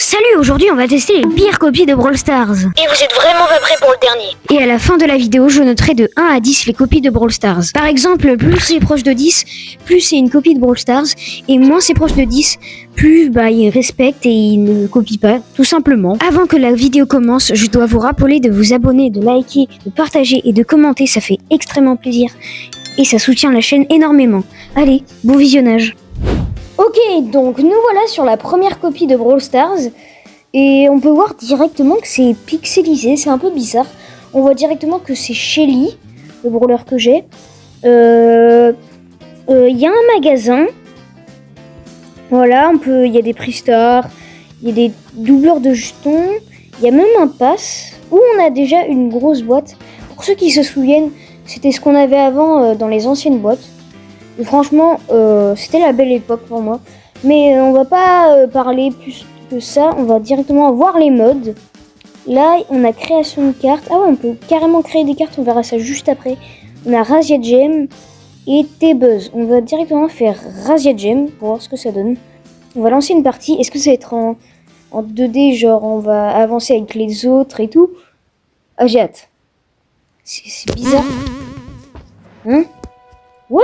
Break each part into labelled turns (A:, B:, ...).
A: Salut, aujourd'hui on va tester les pires copies de Brawl Stars.
B: Et vous êtes vraiment pas prêts pour le dernier.
A: Et à la fin de la vidéo, je noterai de 1 à 10 les copies de Brawl Stars. Par exemple, plus c'est proche de 10, plus c'est une copie de Brawl Stars. Et moins c'est proche de 10, plus il respecte et il ne copie pas, tout simplement. Avant que la vidéo commence, je dois vous rappeler de vous abonner, de liker, de partager et de commenter, ça fait extrêmement plaisir. Et ça soutient la chaîne énormément. Allez, bon visionnage. Ok, donc nous voilà sur la première copie de Brawl Stars. Et on peut voir directement que c'est pixelisé, c'est un peu bizarre. On voit directement que c'est Shelly, le brawler que j'ai. Il y a un magasin. Voilà, il y a des prix stars, il y a des doubleurs de jetons. Il y a même un pass où on a déjà une grosse boîte. Pour ceux qui se souviennent, c'était ce qu'on avait avant dans les anciennes boîtes. Et franchement, c'était la belle époque pour moi. Mais on va pas parler plus que ça. On va directement voir les modes. Là, on a création de cartes. Ah ouais, on peut carrément créer des cartes. On verra ça juste après. On a Razzia Gem et T-Buzz. On va directement faire Razzia Gem pour voir ce que ça donne. On va lancer une partie. Est-ce que ça va être en 2D, genre on va avancer avec les autres et tout? Ah, j'ai hâte. C'est bizarre. Hein? What?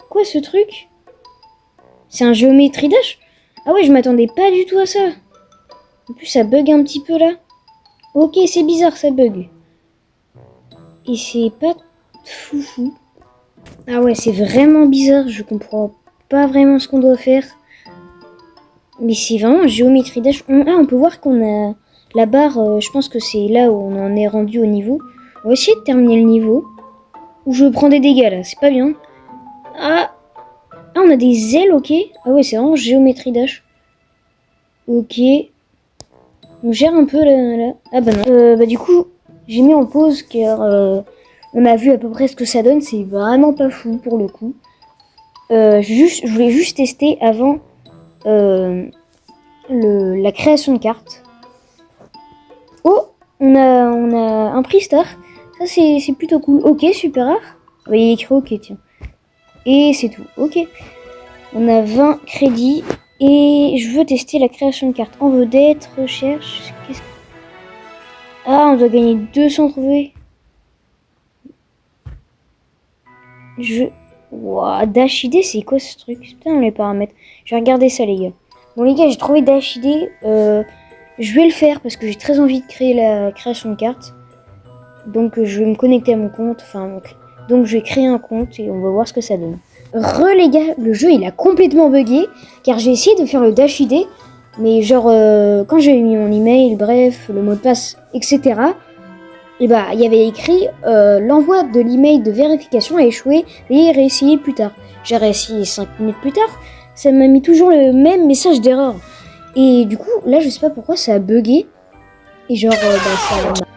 A: Quoi ce truc? C'est un géométrie dash? Ah ouais, je m'attendais pas du tout à ça. En plus, ça bug un petit peu là. Ok, c'est bizarre, ça bug. Et c'est pas foufou. Ah ouais, c'est vraiment bizarre. Je comprends pas vraiment ce qu'on doit faire. Mais c'est vraiment un géométrie dash. On peut voir qu'on a la barre. Je pense que c'est là où on en est rendu au niveau. On va essayer de terminer le niveau. Où je prends des dégâts là, c'est pas bien. Ah, on a des ailes, ok. Ah ouais, c'est vraiment géométrie dash. Ok. On gère un peu là. Ah bah non. Du coup, j'ai mis en pause car on a vu à peu près ce que ça donne. C'est vraiment pas fou pour le coup. Je voulais juste tester avant la création de cartes. Oh, on a un prix star. Ça c'est plutôt cool. Ok, super rare. Ah bah, il est écrit ok, tiens. Et c'est tout. Ok. On a 20 crédits. Et je veux tester la création de cartes. En vedette, recherche. Ah, on doit gagner 200 trouvés. Wow, Dash ID, c'est quoi ce truc? Putain, les paramètres. Je vais regarder ça, les gars. Bon, les gars, j'ai trouvé Dash ID. Je vais le faire parce que j'ai très envie de créer la création de cartes. Donc, je vais me connecter à mon compte. Donc, je vais créer un compte et on va voir ce que ça donne. Les gars, le jeu il a complètement bugué car j'ai essayé de faire le Dash ID, mais genre quand j'ai mis mon email, bref, le mot de passe, etc. Et il y avait écrit l'envoi de l'email de vérification a échoué, veuillez réessayer plus tard. J'ai réessayé 5 minutes plus tard, ça m'a mis toujours le même message d'erreur. Et du coup, là je sais pas pourquoi ça a bugué. Et genre,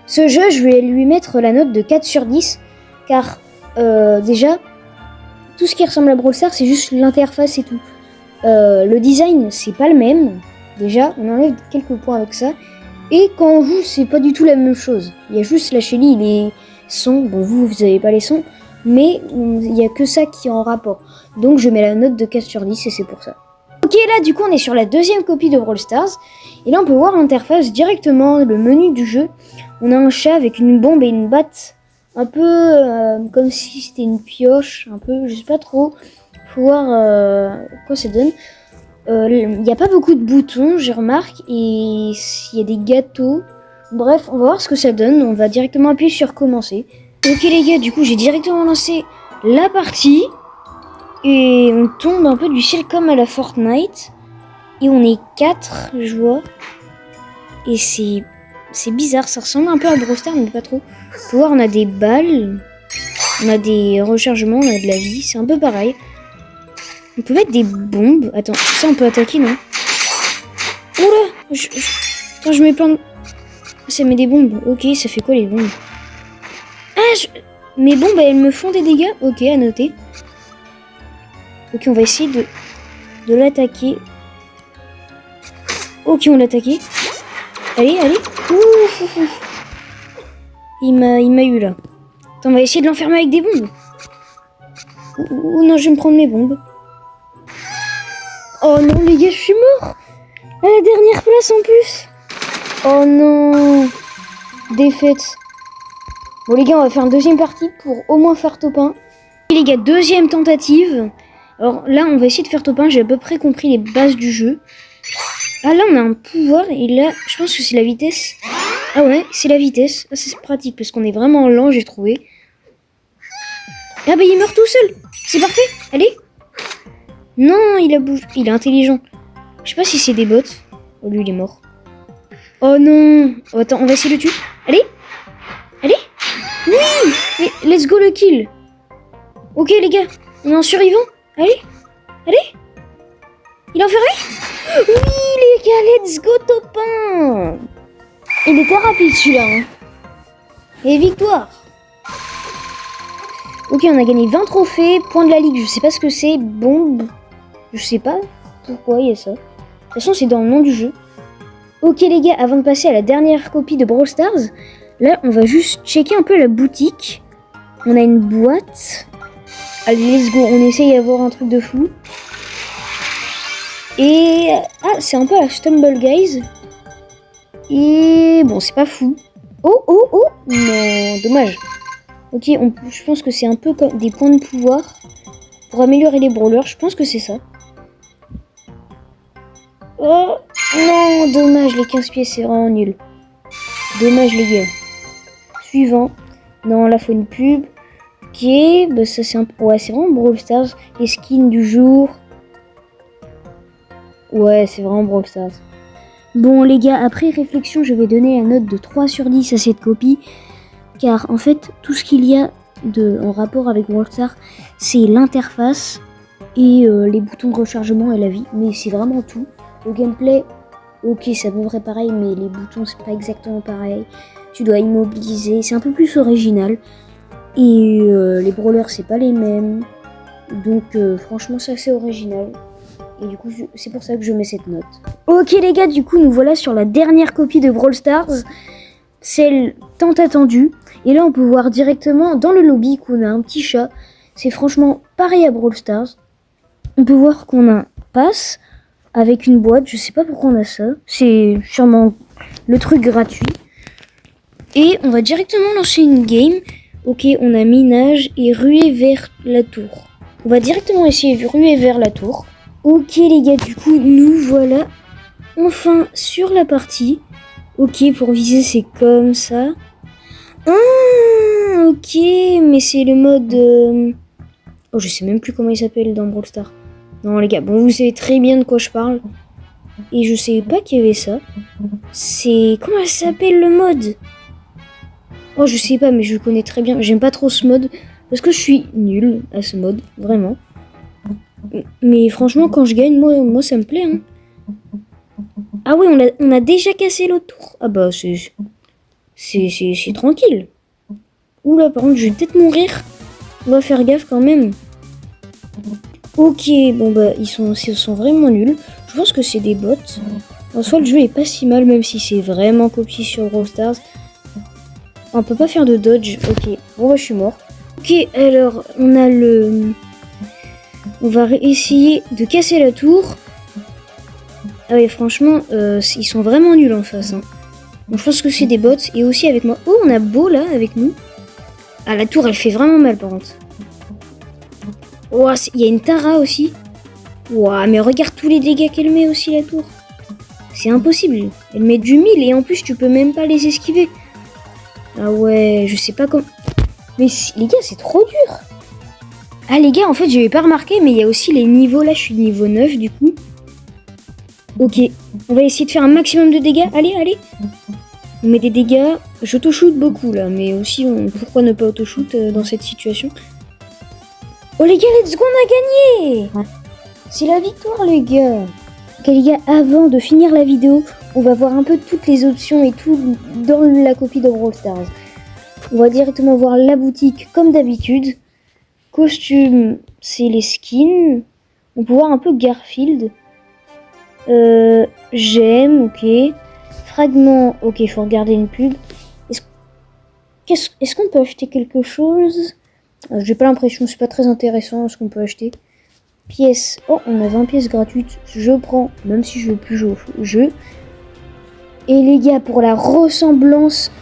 A: ce jeu, je vais lui mettre la note de 4 sur 10 car déjà, tout ce qui ressemble à Brawl Stars, c'est juste l'interface et tout. Le design, c'est pas le même. Déjà, on enlève quelques points avec ça. Et quand on joue, c'est pas du tout la même chose. Il y a juste la Shelly, les sons. Bon, vous avez pas les sons. Mais il y a que ça qui est en rapport. Donc, je mets la note de 4 sur 10 et c'est pour ça. Ok, là, du coup, on est sur la deuxième copie de Brawl Stars. Et là, on peut voir l'interface directement, le menu du jeu. On a un chat avec une bombe et une batte. Un peu comme si c'était une pioche, un peu, je sais pas trop. Faut voir quoi ça donne. Il n'y a pas beaucoup de boutons, je remarque, et il y a des gâteaux. Bref, on va voir ce que ça donne. On va directement appuyer sur commencer. Ok les gars, du coup j'ai directement lancé la partie. Et on tombe un peu du ciel comme à la Fortnite. Et on est 4 joueurs. Et c'est bizarre, ça ressemble un peu à Brawl Stars, mais pas trop. Faut voir, on a des balles, on a des rechargements, on a de la vie, c'est un peu pareil. On peut mettre des bombes. Attends, ça on peut attaquer, non? Oula, attends, je mets plein de... Ça met des bombes. Ok, ça fait quoi les bombes? Ah, mes bombes, elles me font des dégâts. Ok, à noter. Ok, on va essayer de l'attaquer. Ok, on l'a attaqué. Allez. Ouh. Il m'a eu là. Attends, on va essayer de l'enfermer avec des bombes. Ouh, non, je vais me prendre mes bombes. Oh non, les gars, je suis mort. À la dernière place en plus. Oh non. Défaite. Bon les gars, on va faire une deuxième partie pour au moins faire top 1. Et les gars, deuxième tentative. Alors là, on va essayer de faire top 1. J'ai à peu près compris les bases du jeu. Ah là, on a un pouvoir. Et là, je pense que c'est la vitesse. Ah ouais, c'est la vitesse. Ah, c'est pratique parce qu'on est vraiment lent, j'ai trouvé. Ah bah il meurt tout seul. C'est parfait. Allez. Non, il a bougé. Il est intelligent. Je sais pas si c'est des bots. Oh, lui, il est mort. Oh non. Oh, attends, on va essayer de le tuer. Allez. Allez. Oui. Et let's go le kill. Ok les gars, on est en survivant. Allez. Allez. Il est enfermé. Oui les gars, let's go top 1. Il était rapide celui-là. Hein. Et victoire. Ok, on a gagné 20 trophées. Point de la ligue, je sais pas ce que c'est. Bombe. Je sais pas pourquoi il y a ça. De toute façon, c'est dans le nom du jeu. Ok les gars, avant de passer à la dernière copie de Brawl Stars, là, on va juste checker un peu la boutique. On a une boîte. Allez, let's go. On essaye d'avoir un truc de fou. Et... ah, c'est un peu la Stumble Guys. Et... bon, c'est pas fou. Oh, oh, oh. Non, dommage. Ok, je pense que c'est un peu comme des points de pouvoir pour améliorer les brawlers. Je pense que c'est ça. Oh non, dommage, les 15 pièces, c'est vraiment nul. Dommage, les gars. Suivant. Non, là, faut une pub. Ok, bah ça c'est un peu... ouais, c'est vraiment Brawl Stars. Les skins du jour. Ouais, c'est vraiment Brawl Stars. Bon, les gars, après réflexion, je vais donner la note de 3 sur 10 à cette copie. Car en fait, tout ce qu'il y a en rapport avec Brawl Stars, c'est l'interface et les boutons de rechargement et la vie. Mais c'est vraiment tout. Le gameplay, ok, c'est à peu près pareil, mais les boutons, c'est pas exactement pareil. Tu dois immobiliser, c'est un peu plus original. Et les brawlers, c'est pas les mêmes. Donc franchement, c'est assez original. Et du coup, c'est pour ça que je mets cette note. Ok les gars, du coup, nous voilà sur la dernière copie de Brawl Stars. Celle tant attendue. Et là, on peut voir directement dans le lobby qu'on a un petit chat. C'est franchement pareil à Brawl Stars. On peut voir qu'on a un pass avec une boîte. Je sais pas pourquoi on a ça. C'est sûrement le truc gratuit. Et on va directement lancer une game. Ok, on a minage et ruée vers la tour. On va directement essayer de ruer vers la tour. Ok les gars, du coup, nous voilà enfin sur la partie. Ok, pour viser, c'est comme ça. Ah, ok, mais c'est le mode... oh, je sais même plus comment il s'appelle dans Brawl Stars. Non les gars, bon, vous savez très bien de quoi je parle. Et je sais pas qu'il y avait ça. C'est... comment ça s'appelle le mode? Oh, je sais pas, mais je le connais très bien. J'aime pas trop ce mode, parce que je suis nulle à ce mode, vraiment. Mais franchement, quand je gagne, moi ça me plaît. Hein. Ah oui, on a déjà cassé l'autre tour. Ah bah, c'est tranquille. Oula, par contre, je vais peut-être mourir. On va faire gaffe quand même. Ok, bon bah, ils sont vraiment nuls. Je pense que c'est des bots. En soi, le jeu est pas si mal, même si c'est vraiment copié sur Brawl Stars. On peut pas faire de dodge. Ok, bon bah, je suis mort. Ok, alors, on a le... on va essayer de casser la tour. Ah ouais, franchement, ils sont vraiment nuls en face. Hein. Donc, je pense que c'est des bots. Et aussi avec moi. Oh, on a Beau là avec nous. Ah, la tour, elle fait vraiment mal par contre. Oh, il y a une Tara aussi. Ouah, mais regarde tous les dégâts qu'elle met aussi la tour. C'est impossible. Elle met du 1000 et en plus, tu peux même pas les esquiver. Ah ouais, je sais pas comment... mais les gars, c'est trop dur. Ah les gars, en fait, j'avais pas remarqué, mais il y a aussi les niveaux. Là, je suis niveau 9 du coup. Ok, on va essayer de faire un maximum de dégâts. Allez, allez. On met des dégâts. J'auto-shoot beaucoup là, mais aussi, pourquoi ne pas auto-shoot dans cette situation? Oh les gars, let's go, on a gagné. C'est la victoire les gars. Ok les gars, avant de finir la vidéo, on va voir un peu toutes les options et tout dans la copie de Brawl Stars. On va directement voir la boutique comme d'habitude. Costume, c'est les skins. On peut voir un peu Garfield. J'aime, ok. Fragment, ok, il faut regarder une pub. Est-ce qu'on peut acheter quelque chose? J'ai pas l'impression, c'est pas très intéressant ce qu'on peut acheter. pièces. Oh, on a 20 pièces gratuites. Je prends, même si je veux plus jouer au jeu. Et les gars, pour la ressemblance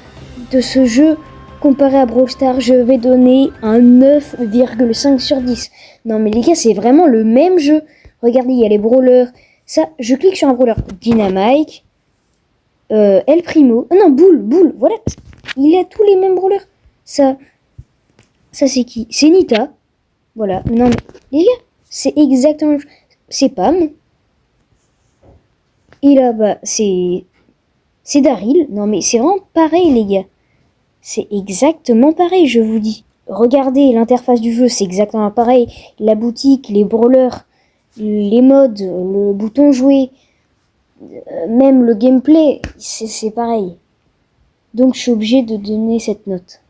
A: de ce jeu comparé à Brawl Stars, je vais donner un 9,5 sur 10. Non mais les gars, c'est vraiment le même jeu. Regardez, il y a les brawlers. Ça, je clique sur un brawler. Dynamite. El Primo. Oh non, Bull, voilà. Il a tous les mêmes brawlers. Ça c'est qui? C'est Nita. Voilà. Non mais, les gars, c'est exactement... C'est Pam. Et là, bah, c'est Daryl. Non mais, c'est vraiment pareil, les gars. C'est exactement pareil, je vous dis. Regardez, l'interface du jeu, c'est exactement pareil. La boutique, les brawlers, les modes, le bouton jouer, même le gameplay, c'est pareil. Donc je suis obligé de donner cette note.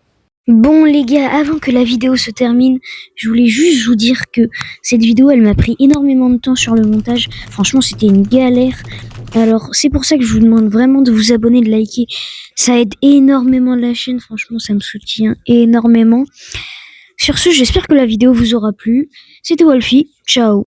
A: Bon les gars, avant que la vidéo se termine, je voulais juste vous dire que cette vidéo, elle m'a pris énormément de temps sur le montage. Franchement, c'était une galère. Alors, c'est pour ça que je vous demande vraiment de vous abonner, de liker. Ça aide énormément la chaîne. Franchement, ça me soutient énormément. Sur ce, j'espère que la vidéo vous aura plu. C'était Wolfie. Ciao.